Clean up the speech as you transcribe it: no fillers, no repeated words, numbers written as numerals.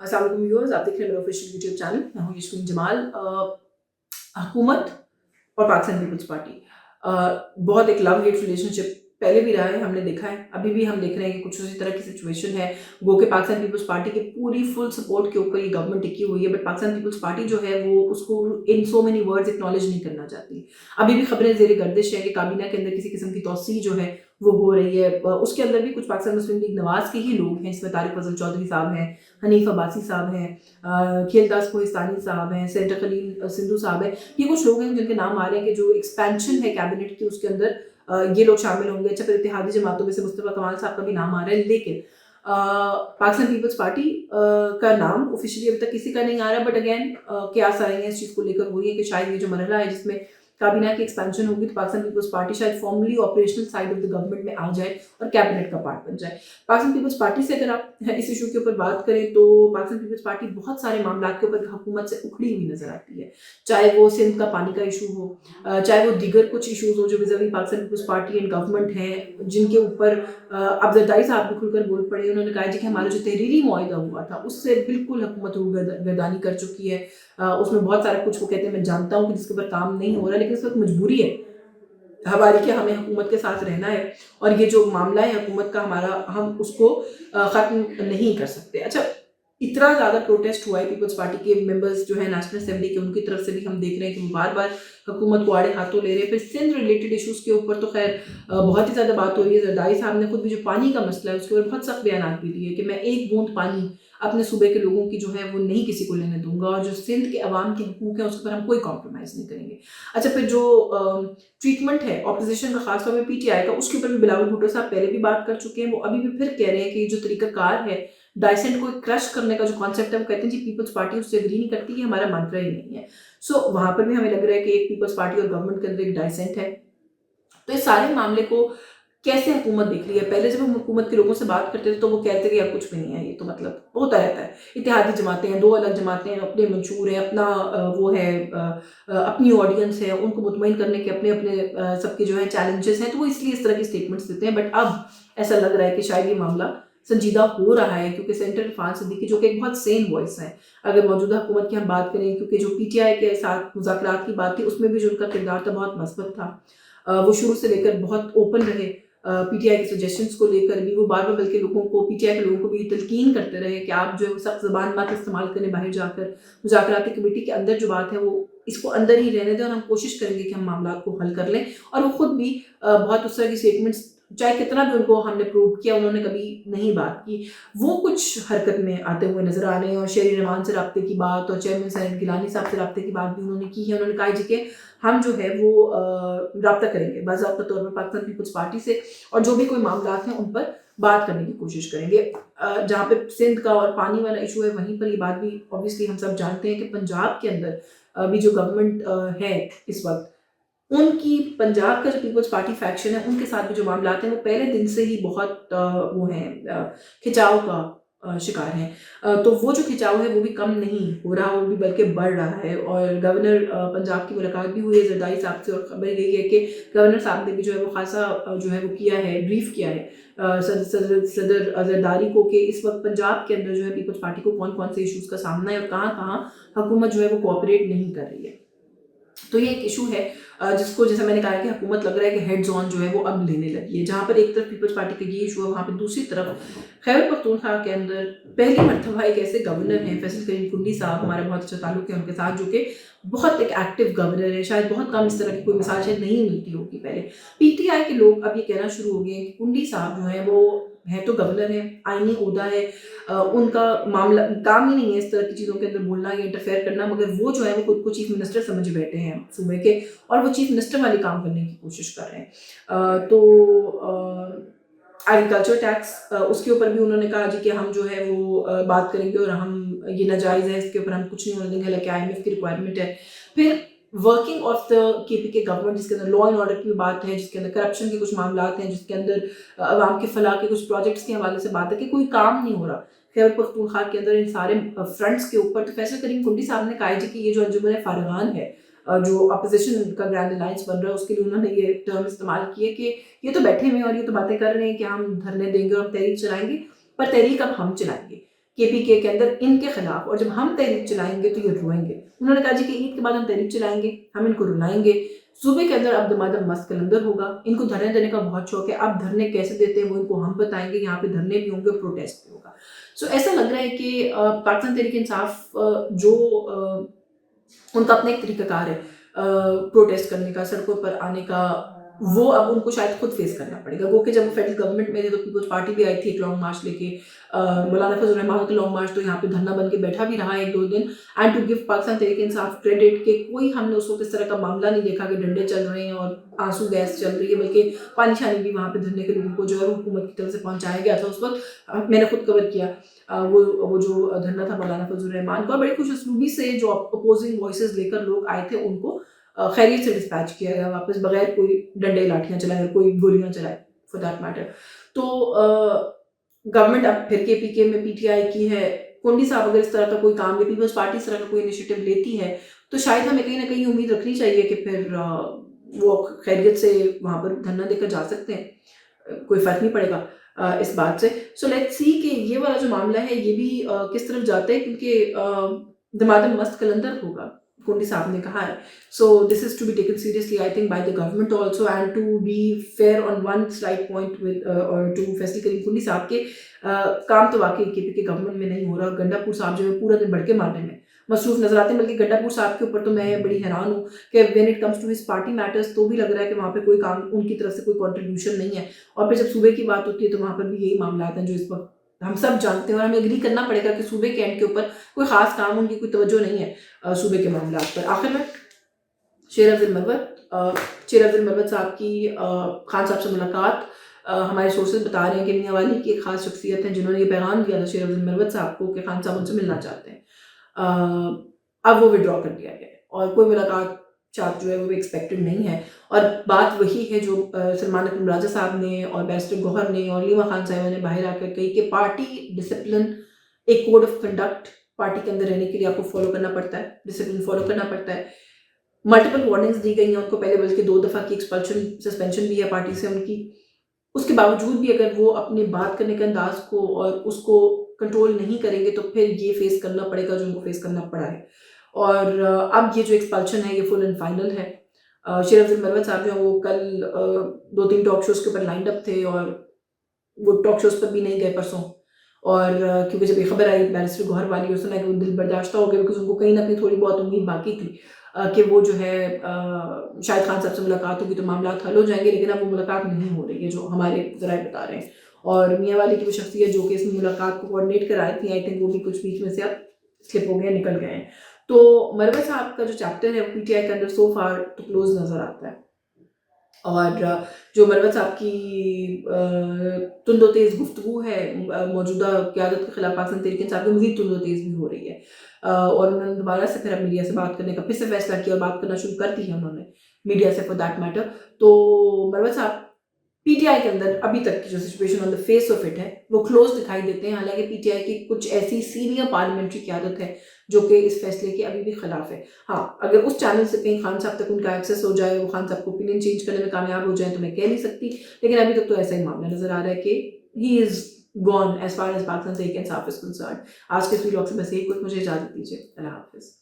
अस्सलाम वालेकुम व्यूअर्स, आप देख रहे हैं मेरा ऑफिशियल यूट्यूब चैनल। मैं हूँ यशमीन जमाल। हुकूमत और पाकिस्तान पीपल्स पार्टी बहुत एक लव हेट रिलेशनशिप पहले भी रहा है, हमने देखा है, अभी भी हम देख रहे हैं कि कुछ उसी तरह की सिचुएशन है। गो के पाकिस्तान पीपल्स पार्टी के पूरी फुल सपोर्ट के ऊपर ये गवर्नमेंट टिकी हुई है, बट पाकिस्तान पीपल्स पार्टी जो है वो उसको इन सो मेनी वर्ड्स एक्नॉलेज नहीं करना चाहती। अभी भी खबरें जेर गर्दिश है कि काबीना के अंदर किसी किस्म की तोसी जो है वो हो रही है। उसके अंदर भी कुछ पाकिस्तान मुस्लिम लीग नवाज के ही लोग हैं, इसमें तारिक फजल चौधरी साहब हैं, हनीफ अब्बासी साहब हैं, खेलदास कोहिस्तानी साहब हैं, सेनेटर खलील सिंधु साहब हैं। ये कुछ लोग हैं जिनके नाम आ रहे हैं कि जो एक्सपेंशन है कैबिनेट की उसके अंदर ये लोग शामिल होंगे। अच्छा, फिर इत्तेहादी जमातों में से मुस्तफा कमाल साहब का भी नाम आ रहा है, लेकिन पाकिस्तान पीपल्स पार्टी का नाम ऑफिशियली अभी तक किसी का नहीं आ रहा। बट अगेन क्यास आ रही है इस चीज़ को लेकर हो रही है कि शायद ये जो मरहला है जिसमें काबीना की एक्सपेंशन होगी तो पाकिस्तान पीपल्स पार्टी शायद formally operational side of the government में आ जाए और कैबिनेट का पार्ट बन जाए। पाकिस्तान पीपल्स पार्टी से अगर आप इस इशू के ऊपर बात करें तो पाकिस्तान पीपल्स पार्टी बहुत सारे मामला के ऊपर हुकूमत से उखड़ी हुई नजर आती है, चाहे वो सिंध का पानी का इशू हो, चाहे वो दीगर कुछ इशूज हो जो vis-a-vis Pakistan Peoples Party and government हैं, जिनके ऊपर अब जरदारी साहब भी खुलकर बोल पड़े। उन्होंने कहा जी कि हमारा जो तहरीरी मुआहिदा हुआ था उससे बिल्कुल हुकूमत गर्दानी कर चुकी है। उसमें बहुत सारा कुछ वो कहते हैं मैं जानता हूँ कि जिसके ऊपर काम नहीं हो रहा, लेकिन इस वक्त मजबूरी है हमारी कि हमें हुकूमत के साथ रहना है और ये जो मामला है हुकूमत का हमारा, हम उसको ख़त्म नहीं कर सकते। अच्छा, इतना ज़्यादा प्रोटेस्ट हुआ है पीपल्स पार्टी के मेंबर्स जो है नेशनल असेंबली के, उनकी तरफ से भी हम देख रहे हैं कि वो बार बार हुकूमत को आड़े हाथों ले रहे हैं। फिर सिंध रिलेटेड इशूज़ के ऊपर तो खैर बहुत ही ज़्यादा बात हो रही है। जरदारी साहब ने खुद भी जो पानी का मसला है उसके ऊपर बहुत सख्त बयान भी दिए कि मैं एक बूंद पानी अपने सूबे के लोगों की जो है वो नहीं किसी को लेने दूंगा, और जो सिंध के अवाम के हकूक हैं उसके ऊपर हम कोई कॉम्प्रोमाइज़ नहीं करेंगे। अच्छा, फिर जो ट्रीटमेंट है ऑपोजिशन का, खासतौर में पीटीआई का, उसके ऊपर भी बिलावल भुट्टो साहब पहले भी बात कर चुके हैं। वो अभी भी फिर कह रहे हैं कि जो तरीकाकार है डाइसेंट को क्रश करने का जो कॉन्सेप्ट है, वो कहते हैं जी पीपल्स पार्टी उससे एग्री नहीं करती, ये हमारा मंत्रा ही नहीं है। सो वहां पर भी हमें लग रहा है कि एक पीपल्स पार्टी और गवर्नमेंट के अंदर एक डाइसेंट है। तो इस सारे मामले को कैसे हुकूमत देख रही है? पहले जब हम हुकूमत के लोगों से बात करते थे तो वो कहते कि यार कुछ भी नहीं है, ये तो मतलब होता रहता है, इत्तेहादी जमातें हैं, दो अलग जमातें हैं, अपने मंशूर हैं, अपना वो है, अपनी ऑडियंस है, उनको मुतमईन करने के अपने अपने सबके जो है चैलेंजेस हैं, तो वो इसलिए इस तरह की स्टेटमेंट्स देते हैं। बट अब ऐसा लग रहा है कि शायद ये मामला संजीदा हो रहा है, क्योंकि सेनेटर इरफान सिद्दीकी जो कि एक बहुत सेन वॉइस है, अगर मौजूदा हुकूमत की हम बात करें, क्योंकि जो पीटीआई के साथ मुज़ाकरात की बात थी उसमें भी जो उनका किरदार था बहुत मस्बत था। वो शुरू से लेकर बहुत ओपन रहे पीटीआई के सजेशंस को लेकर भी। वो बार बार बल्कि लोगों को, पीटीआई के लोगों को भी तलकीन करते रहे कि आप जो है सख्त ज़बान बात इस्तेमाल करें बाहर जाकर, मुज़ाकराती कमेटी के अंदर जो बात है वो इसको अंदर ही रहने दें और हम कोशिश करेंगे कि हम मामला को हल कर लें। और वो खुद भी बहुत उस तरह की स्टेटमेंट्स, चाहे कितना भी उनको हमने प्रूव किया, उन्होंने कभी नहीं बात की। वो कुछ हरकत में आते हुए नजर आ रहे हैं। और शेरी रहमान से रब्ते की बात और चेयरमैन सैयद गिलानी साहब से रब्ते की बात भी उन्होंने की है। उन्होंने कहा जी कि हम जो है वो रब्ता करेंगे बाज़ाब्ता तौर पर पाकिस्तान पीपल्स पार्टी से, और जो भी कोई मामला हैं उन पर बात करने की कोशिश करेंगे। जहाँ पे सिंध का और पानी वाला इशू है वहीं पर ये बात भी ऑब्वियसली हम सब जानते हैं कि पंजाब के अंदर अभी जो गवर्नमेंट है इस वक्त, उनकी पंजाब का जो पीपल्स पार्टी फैक्शन है उनके साथ भी जो मामला हैं वो पहले दिन से ही बहुत वो हैं, खिंचाव का शिकार हैं। तो वो जो खिंचाव है वो भी कम नहीं हो रहा, वो भी बल्कि बढ़ रहा है। और गवर्नर पंजाब की मुलाकात भी हुई है जरदारी साहब से, और खबर गई है कि गवर्नर साहब ने भी जो है वो खासा जो है वो किया है, ब्रीफ किया है सदर जरदारी को कि इस वक्त पंजाब के अंदर जो है पीपल्स पार्टी को कौन कौन से इशूज़ का सामना है और कहाँ कहाँ हुकूमत जो है वो कोऑपरेट नहीं कर रही है। तो ये एक इशू है जिसको, जैसा मैंने कहा कि हुकूमत लग रहा है कि हेड्स ऑन जो है वो अब लेने लगी है। जहाँ पर एक तरफ पीपल्स पार्टी का ये इशू है, वहाँ पर दूसरी तरफ खैबर पख्तूनख्वा के अंदर पहली मरतबा एक ऐसे गवर्नर हैं, फैसल करीम कुंडी साहब, हमारा बहुत अच्छा ताल्लुक है उनके साथ, जो कि बहुत एक एक्टिव गवर्नर है। शायद बहुत कम इस तरह की कोई मिसाल शायद नहीं मिलती होगी पहले। पीटीआई के लोग अब ये कहना शुरू हो गए हैं कि कुंडी साहब जो है वो है तो गवर्नर है, आईनी ओहदा है, उनका मामला काम ही नहीं है इस तरह की चीज़ों के अंदर बोलना या इंटरफेयर करना, मगर वो जो है वो खुद को चीफ मिनिस्टर समझ बैठे हैं सूबे के, और वो चीफ मिनिस्टर वाले काम करने की कोशिश कर रहे हैं। तो एग्रीकल्चर टैक्स, उसके ऊपर भी उन्होंने कहा जी कि हम जो है वो बात करेंगे और हम ये नाजायज़ है, इसके ऊपर हम कुछ नहीं होने देंगे, हालांकि IMF की रिक्वायरमेंट है। फिर working of the KPK government, जिसके अंदर लॉ एंड ऑर्डर की बात है, जिसके अंदर करप्शन के कुछ मामला हैं, जिसके अंदर अवाम के फलाह के कुछ प्रोजेक्ट्स के हवाले से बात है कि कोई काम नहीं हो रहा खैबर पख्तूनख्वा के अंदर इन सारे फ्रंट्स के ऊपर। तो फैसल करीम कुंडी साहब ने कहा जी कि ये जो अंजुमन फारगान है, जो अपोजिशन का ग्रैंड अलायंस बन रहा है, उसके लिए उन्होंने ये टर्म इस्तेमाल किए कि ये तो बैठे हुए और ये तो बातें कर रहे हैं कि हम धरने देंगे और हम तहरीक चलाएंगे, पर तहरीक अब हम चलाएंगे। KPK के अंदर इनके खिलाफ, और जब हम तहरीक चलाएंगे तो ये रोएंगे। उन्होंने कहा जी कि ईद के बाद हम तहरीक चलाएंगे, हम इनको रुलाएंगे। सूबे के अंदर अब दमादम मस्त कलंदर होगा। इनको धरने देने का बहुत शौक है। अब धरने कैसे देते हैं वो इनको हम बताएंगे। यहाँ पे धरने भी होंगे, प्रोटेस्ट भी होगा। सो ऐसा लग रहा है कि पाकिस्तान तहरीक इंसाफ जो उनका अपना एक तरीकाकार है प्रोटेस्ट करने का, सड़कों पर आने का, वो अब उनको शायद खुद फेस करना पड़ेगा। वो कि जब वो फेडरल गवर्नमेंट में थे तो पीपल्स पार्टी भी आई थी एक लॉन्ग मार्च लेके। मौलाना फजल रहमान का लॉन्ग मार्च तो यहाँ पे धरना बन के बैठा भी रहा 1-2 दिन। And to give Pakistan Tehreek Insaf credit कि कोई हमने उस वक्त इस तरह का मामला नहीं देखा कि डंडे चल रहे हैं और आंसू गैस चल रही है, बल्कि पानी शानी भी वहाँ पे धरने के लोगों को जो है वो हुकूमत की तरफ से पहुँचाया गया था उस वक्त। मैंने खुद कवर किया वो जो धरना था मौलाना फजल रहमान का। बड़े खुश उसलूबी से जो अपोजिंग वॉइसेस लेकर लोग आए थे उनको खैरियत से डिस्पैच किया गया वापस, बगैर कोई डंडे लाठियां चलाए, कोई गोलियां चलाए फॉर दैट मैटर। तो गवर्नमेंट अब फिर KPK में PTI की है। कुंडी साहब अगर इस तरह का कोई काम या पीपल्स पार्टी इस तरह का कोई इनिशिएटिव लेती है तो शायद हमें कहीं ना कहीं उम्मीद रखनी चाहिए कि फिर वो खैरियत से वहाँ पर धरना देकर जा सकते हैं, कोई फर्क नहीं पड़ेगा इस बात से। सो लेट्स सी कि ये वाला जो मामला है ये भी किस तरफ जाता है, क्योंकि दमादम मस्त कलंदर होगा, कुंडी साहब ने कहा है। So this is to be taken seriously I think by the government also, and to be fair on one slide point with और टू फैसले करीम कुंडी साहब के काम तो वाकई KPK गवर्नमेंट में नहीं हो रहा। गंडापुर साहब जो है पूरा दिन भड़के मारने में मसरूफ नजर आते हैं। बल्कि गंडापुर साहब के ऊपर तो मैं बड़ी हैरान हूँ कि when it comes to his party matters तो भी लग रहा है कि वहाँ पे कोई काम उनकी तरफ से कोई कॉन्ट्रीब्यूशन नहीं है, और फिर जब सूबे की बात होती है तो वहाँ पर भी यही मामला आता है जो इस वक्त हम सब जानते हैं। और हमें एग्री करना पड़ेगा कि सूबे के एंड के ऊपर कोई खास काम, उनकी कोई तवज्जो नहीं है सूबे के मामला पर। आखिर में शेर अब्दुल मरवत साहब की खान साहब से मुलाकात, हमारे सोर्सेज बता रहे हैं कि मियाँ वाली की एक खास शख्सियत है जिन्होंने ये पैगाम दिया था शेर अब्दुल मरवत साहब को कि खान साहब उनसे मिलना चाहते हैं। अब वो विड्रॉ कर दिया गया है और कोई मुलाकात चार्ट जो है वो भी एक्सपेक्टेड नहीं है। और बात वही है जो सलमान अकरम राजा साहब ने और बैरिस्टर गौहर ने और लीमा खान साहिबा ने बाहर आकर कही कि पार्टी डिसिप्लिन, एक कोड ऑफ कंडक्ट पार्टी के अंदर रहने के लिए आपको फॉलो करना पड़ता है, डिसिप्लिन फॉलो करना पड़ता है। मल्टीपल वार्निंग्स दी गई हैं उनको पहले, बल्कि 2 दफ़ा की एक्सपल्शन सस्पेंशन भी है पार्टी से उनकी। उसके बावजूद भी अगर वो अपने बात करने के अंदाज को और उसको कंट्रोल नहीं करेंगे तो फिर ये फेस करना पड़ेगा जो उनको फेस करना पड़ा है। और अब ये जो एक्सपल्शन है ये फुल एंड फाइनल है। शेर अब्दुल मरवत साहब जो हैं वो कल 2-3 टॉक शोज़ के ऊपर लाइंड अप थे और वो टॉक शोज़ पर भी नहीं गए परसों। और क्योंकि जब ये खबर आई बैरिस्टर गौहर वाली, और सुना कि वो दिल बर्दाश्त हो गया, बिकॉज उनको कहीं ना कहीं थोड़ी बहुत उम्मीद बाकी थी कि वो जो है शायद खान साहब से मुलाकात होगी तो मामला हल हो जाएंगे, लेकिन अब वो मुलाकात नहीं हो रही है जो हमारे ज़राए बता रहे हैं। और मियाँ वाली की वो शख्सियत जो कि इस मुलाकात को कोऑर्डिनेट कराई थी, आई थिंक वो भी कुछ बीच में से अब स्लिप हो गया, निकल गए हैं। तो मरवत साहब का जो चैप्टर है PTI के अंदर सो फार तो क्लोज नज़र आता है। और जो मरवत साहब की तुंदो तेज़ गुफ्तगू है मौजूदा क़यादत के खिलाफ पाकिस्तान तहरीक इंसाफ की, मज़ीद तुंदो तेज़ भी हो रही है। और उन्होंने दोबारा से फिर अब मीडिया से बात करने का फिर से फैसला किया और बात करना शुरू कर दी है उन्होंने मीडिया से फॉर दैट मैटर। तो मरवत साहब PTI के अंदर अभी तक की जो situation on the face of it है वो क्लोज दिखाई देते हैं। हालांकि PTI की कुछ ऐसी सीनियर पार्लियामेंट्री क़यादत है जो कि इस फैसले के अभी भी खिलाफ है। हाँ, अगर उस चैनल से कहीं खान साहब तक उनका एक्सेस हो जाए, वो खान साहब को ओपिनियन चेंज करने में कामयाब हो जाए तो मैं कह नहीं सकती, लेकिन अभी तक तो ऐसा ही मामला नजर आ रहा है कि he is gone as far as Pakistan Tehreek Insaf is concerned. आज के इस व्लॉग से बस यही कुछ, मुझे इजाजत दीजिए। अल्लाह हाफिज़।